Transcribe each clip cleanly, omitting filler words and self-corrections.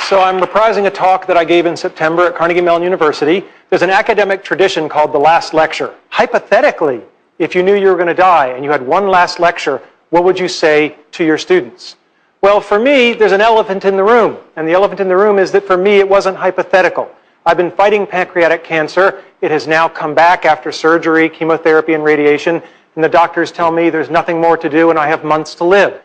So I'm reprising a talk that I gave in September at Carnegie Mellon University. There's an academic tradition called the last lecture. Hypothetically, if you knew you were going to die and you had one last lecture, what would you say to your students? Well, for me, there's an elephant in the room. And the elephant in the room is that for me, it wasn't hypothetical. I've been fighting pancreatic cancer. It has now come back after surgery, chemotherapy, and radiation. And the doctors tell me there's nothing more to do and I have months to live.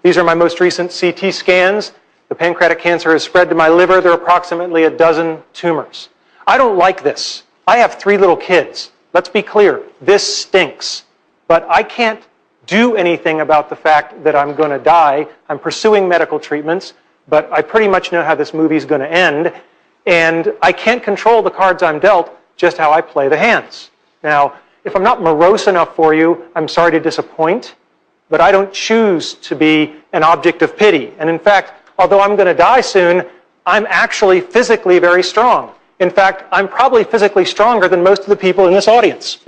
These are my most recent CT scans. The pancreatic cancer has spread to my liver. There are approximately 12 tumors. I don't like this. I have 3 little kids. Let's be clear, this stinks. But I can't do anything about the fact that I'm going to die. I'm pursuing medical treatments, but I pretty much know how this movie's going to end. And I can't control the cards I'm dealt, just how I play the hands. Now, if I'm not morose enough for you, I'm sorry to disappoint, but I don't choose to be an object of pity. And in fact, although I'm going to die soon, I'm actually physically very strong. In fact, I'm probably physically stronger than most of the people in this audience.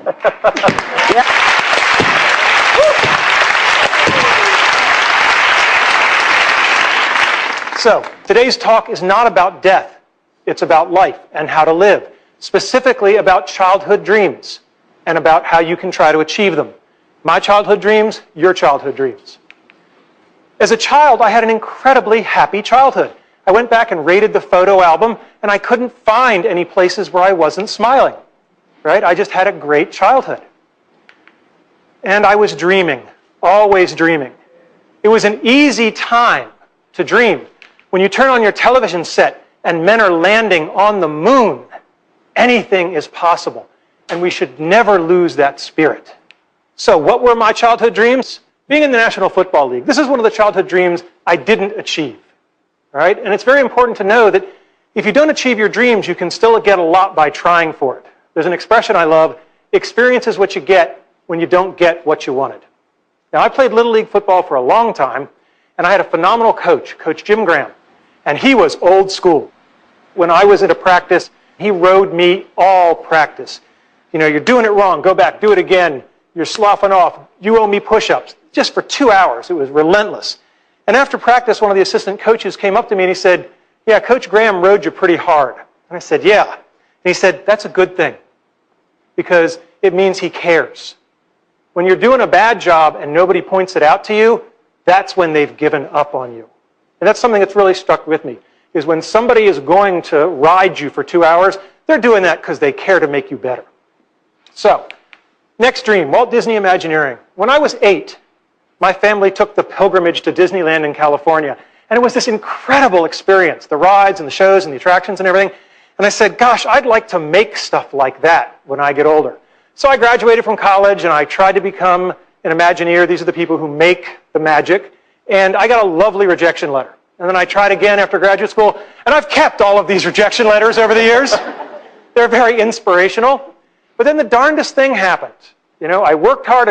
Yeah. So, today's talk is not about death. It's about life and how to live. Specifically about childhood dreams and about how you can try to achieve them. My childhood dreams, your childhood dreams. As a child, I had an incredibly happy childhood. I went back and rated the photo album, and I couldn't find any places where I wasn't smiling. Right? I just had a great childhood. And I was dreaming, always dreaming. It was an easy time to dream. When you turn on your television set and men are landing on the moon, anything is possible. And we should never lose that spirit. So what were my childhood dreams? Being in the National Football League. This is one of the childhood dreams I didn't achieve. All right? And it's very important to know that if you don't achieve your dreams, you can still get a lot by trying for it. There's an expression I love, experience is what you get when you don't get what you wanted. Now, I played Little League football for a long time, and I had a phenomenal coach, Coach Jim Graham, and he was old school. When I was at a practice, he rode me all practice. You know, you're doing it wrong, go back, do it again. You're sloughing off, you owe me push-ups. Just for 2 hours, it was relentless. And after practice, one of the assistant coaches came up to me and he said, yeah, Coach Graham rode you pretty hard. And I said, yeah. And he said, that's a good thing, because it means he cares. When you're doing a bad job and nobody points it out to you, that's when they've given up on you. And that's something that's really stuck with me, is when somebody is going to ride you for 2 hours, they're doing that because they care to make you better. So, next dream, Walt Disney Imagineering. When I was 8, my family took the pilgrimage to Disneyland in California. And it was this incredible experience, the rides and the shows and the attractions and everything. And I said, gosh, I'd like to make stuff like that when I get older. So I graduated from college and I tried to become an Imagineer. These are the people who make the magic. And I got a lovely rejection letter. And then I tried again after graduate school. And I've kept all of these rejection letters over the years. They're very inspirational. But then the darndest thing happened. You know, I worked hard,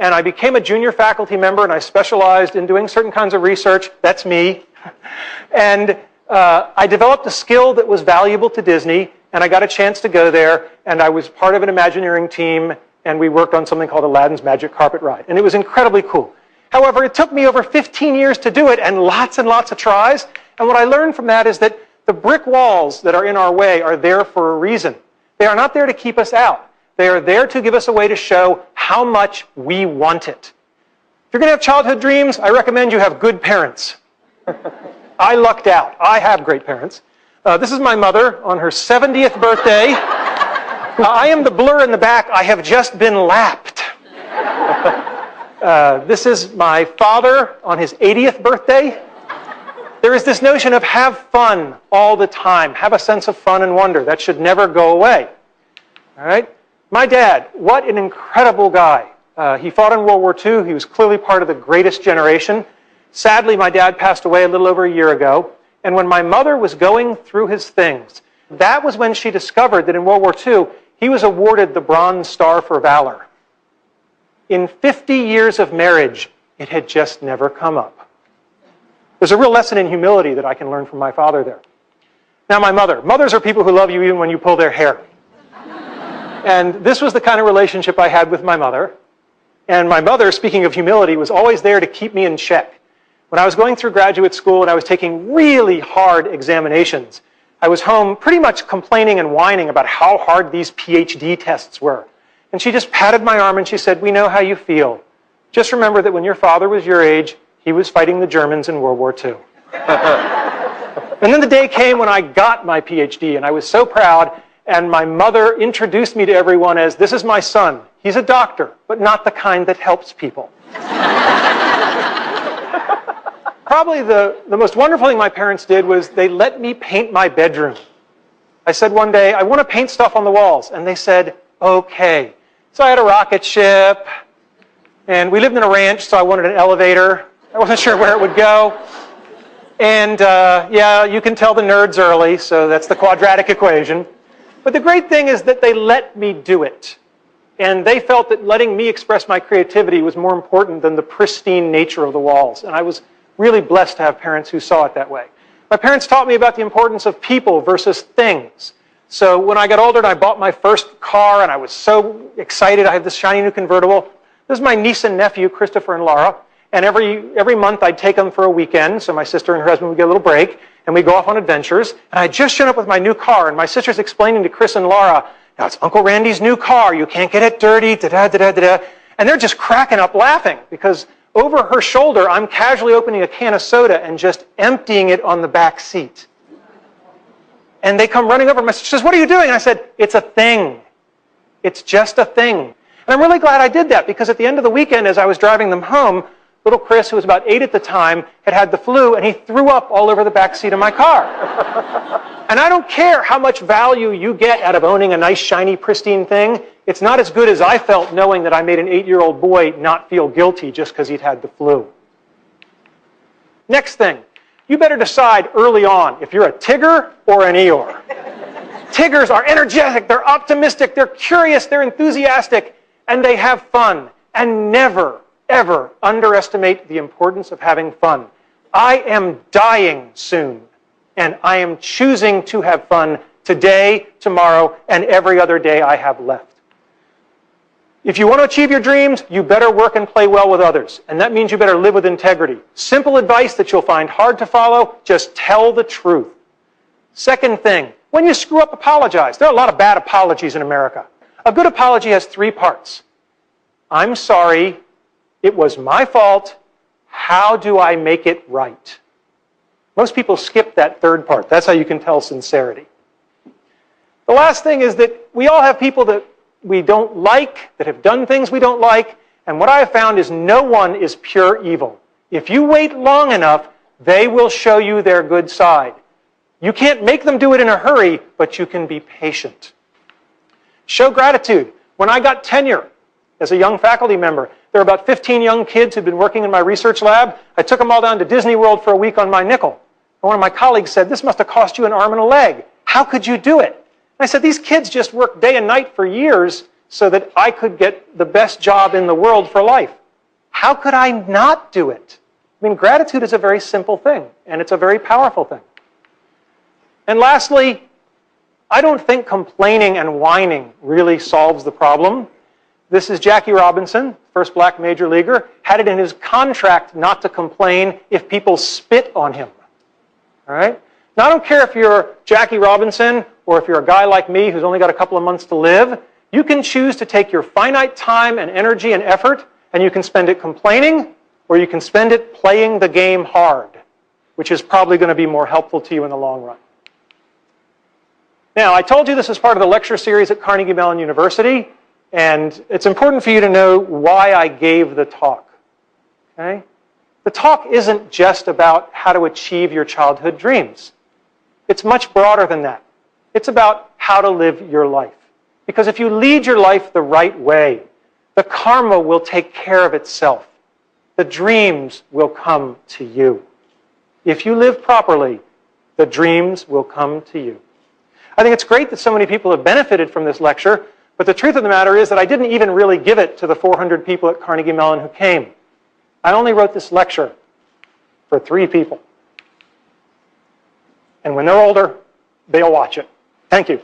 and I became a junior faculty member, and I specialized in doing certain kinds of research. That's me. And I developed a skill that was valuable to Disney, and I got a chance to go there, and I was part of an Imagineering team, and we worked on something called Aladdin's Magic Carpet Ride. And it was incredibly cool. However, it took me over 15 years to do it, and lots of tries. And what I learned from that is that the brick walls that are in our way are there for a reason. They are not there to keep us out. They are there to give us a way to show how much we want it. If you're going to have childhood dreams, I recommend you have good parents. I lucked out. I have great parents. This is my mother on her 70th birthday. I am the blur in the back. I have just been lapped. This is my father on his 80th birthday. There is this notion of have fun all the time. Have a sense of fun and wonder. That should never go away. All right? My dad, what an incredible guy. He fought in World War II. He was clearly part of the greatest generation. Sadly, my dad passed away a little over a year ago. And when my mother was going through his things, that was when she discovered that in World War II, he was awarded the Bronze Star for Valor. In 50 years of marriage, it had just never come up. There's a real lesson in humility that I can learn from my father there. Now, my mother. Mothers are people who love you even when you pull their hair. And this was the kind of relationship I had with my mother. And my mother, speaking of humility, was always there to keep me in check. When I was going through graduate school and I was taking really hard examinations, I was home pretty much complaining and whining about how hard these PhD tests were. And she just patted my arm and she said, "We know how you feel. Just remember that when your father was your age, he was fighting the Germans in World War II." And then the day came when I got my PhD, and I was so proud, and my mother introduced me to everyone as, "This is my son. He's a doctor, but not the kind that helps people." Probably the most wonderful thing my parents did was they let me paint my bedroom. I said one day, "I want to paint stuff on the walls," and they said, "Okay." So I had a rocket ship, and we lived in a ranch, so I wanted an elevator. I wasn't sure where it would go. And yeah, you can tell the nerds early, so that's the quadratic equation. But the great thing is that they let me do it. And they felt that letting me express my creativity was more important than the pristine nature of the walls. And I was really blessed to have parents who saw it that way. My parents taught me about the importance of people versus things. So when I got older and I bought my first car and I was so excited, I had this shiny new convertible. This is my niece and nephew, Christopher and Laura. And every month I'd take them for a weekend, so my sister and her husband would get a little break, and we'd go off on adventures. And I'd just shown up with my new car, and my sister's explaining to Chris and Laura, "Now it's Uncle Randy's new car, you can't get it dirty, da-da-da-da-da." And they're just cracking up laughing, because over her shoulder, I'm casually opening a can of soda and just emptying it on the back seat. And they come running over, my sister says, "What are you doing?" And I said, "It's a thing. It's just a thing." And I'm really glad I did that, because at the end of the weekend, as I was driving them home, little Chris, who was about 8 at the time, had the flu, and he threw up all over the back seat of my car. And I don't care how much value you get out of owning a nice, shiny, pristine thing. It's not as good as I felt knowing that I made an 8-year-old boy not feel guilty just because he'd had the flu. Next thing, you better decide early on if you're a Tigger or an Eeyore. Tiggers are energetic, they're optimistic, they're curious, they're enthusiastic, and they have fun. And never, ever underestimate the importance of having fun. I am dying soon, and I am choosing to have fun today, tomorrow, and every other day I have left. If you want to achieve your dreams, you better work and play well with others, and that means you better live with integrity. Simple advice that you'll find hard to follow, just tell the truth. Second thing, when you screw up, apologize. There are a lot of bad apologies in America. A good apology has 3 parts. I'm sorry. It was my fault. How do I make it right? Most people skip that 3rd part. That's how you can tell sincerity. The last thing is that we all have people that we don't like, that have done things we don't like, and what I have found is no one is pure evil. If you wait long enough, they will show you their good side. You can't make them do it in a hurry, but you can be patient. Show gratitude. When I got tenure as a young faculty member, there were about 15 young kids who'd been working in my research lab. I took them all down to Disney World for a week on my nickel. And one of my colleagues said, "This must have cost you an arm and a leg. How could you do it?" And I said, "These kids just worked day and night for years so that I could get the best job in the world for life. How could I not do it?" I mean, gratitude is a very simple thing, and it's a very powerful thing. And lastly, I don't think complaining and whining really solves the problem. This is Jackie Robinson, first black major leaguer, had it in his contract not to complain if people spit on him. All right? Now, I don't care if you're Jackie Robinson or if you're a guy like me who's only got a couple of months to live. You can choose to take your finite time and energy and effort, and you can spend it complaining, or you can spend it playing the game hard, which is probably going to be more helpful to you in the long run. Now, I told you this is part of the lecture series at Carnegie Mellon University. And it's important for you to know why I gave the talk. Okay? The talk isn't just about how to achieve your childhood dreams. It's much broader than that. It's about how to live your life. Because if you lead your life the right way, the karma will take care of itself. The dreams will come to you. If you live properly, the dreams will come to you. I think it's great that so many people have benefited from this lecture. But the truth of the matter is that I didn't even really give it to the 400 people at Carnegie Mellon who came. I only wrote this lecture for 3 people. And when they're older, they'll watch it. Thank you.